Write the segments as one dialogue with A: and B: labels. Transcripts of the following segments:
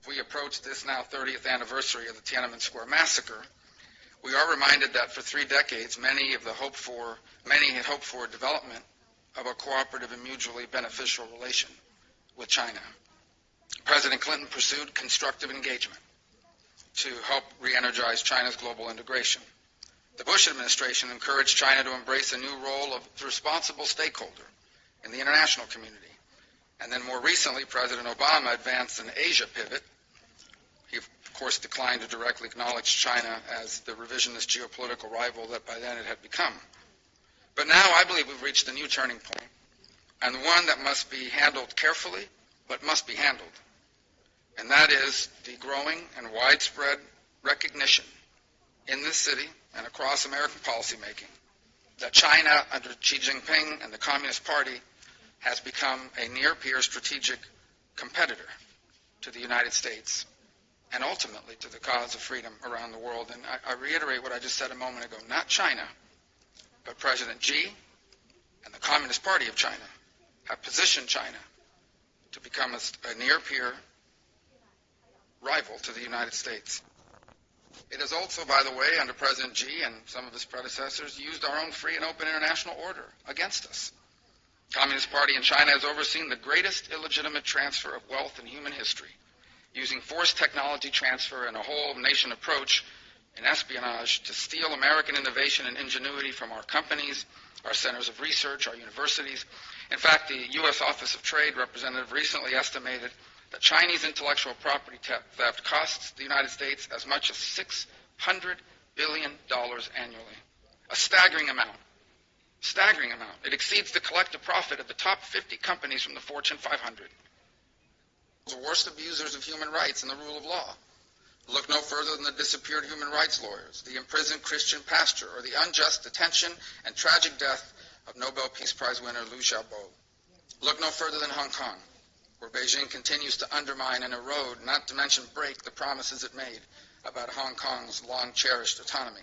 A: We approach this now 30th anniversary of the Tiananmen Square massacre. We are reminded that for 3 decades, many had hoped for development of a cooperative and mutually beneficial relation with China. President Clinton pursued constructive engagement to help re-energize China's global integration. The Bush administration encouraged China to embrace a new role of responsible stakeholder in the international community. And then more recently, President Obama advanced an Asia pivot. He, of course, declined to directly acknowledge China as the revisionist geopolitical rival that by then it had become. But now I believe we've reached a new turning point, and one that must be handled carefully, but must be handled. And that is the growing and widespread recognition in this city and across American policymaking that China, under Xi Jinping and the Communist Party, has become a near-peer strategic competitor to the United States and ultimately to the cause of freedom around the world. And I reiterate what I just said a moment ago. Not China, but President Xi and the Communist Party of China have positioned China to become a near-peer rival to the United States. It has also, by the way, under President Xi and some of his predecessors, used our own free and open international order against us. The Communist Party in China has overseen the greatest illegitimate transfer of wealth in human history, using forced technology transfer and a whole-nation approach in espionage to steal American innovation and ingenuity from our companies, our centers of research, our universities. In fact, the U.S. Office of Trade representative recently estimated that Chinese intellectual property theft costs the United States as much as $600 billion annually. A staggering amount. Staggering amount. It exceeds the collective profit of the top 50 companies from the Fortune 500. The worst abusers of human rights and the rule of law. Look no further than the disappeared human rights lawyers, the imprisoned Christian pastor, or the unjust detention and tragic death of Nobel Peace Prize winner Liu Xiaobo. Look no further than Hong Kong, where Beijing continues to undermine and erode, not to mention break, the promises it made about Hong Kong's long-cherished autonomy.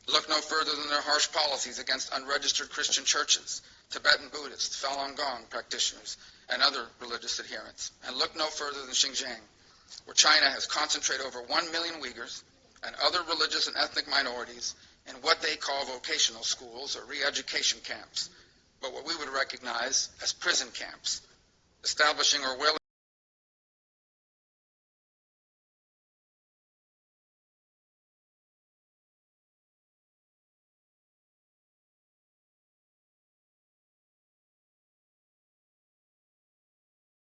A: Look no further than their harsh policies against unregistered Christian churches, Tibetan Buddhists, Falun Gong practitioners, and other religious adherents. And look no further than Xinjiang, where China has concentrated over 1 million Uyghurs and other religious and ethnic minorities in what they call vocational schools or re-education camps, but what we would recognize as prison camps, establishing Orwellian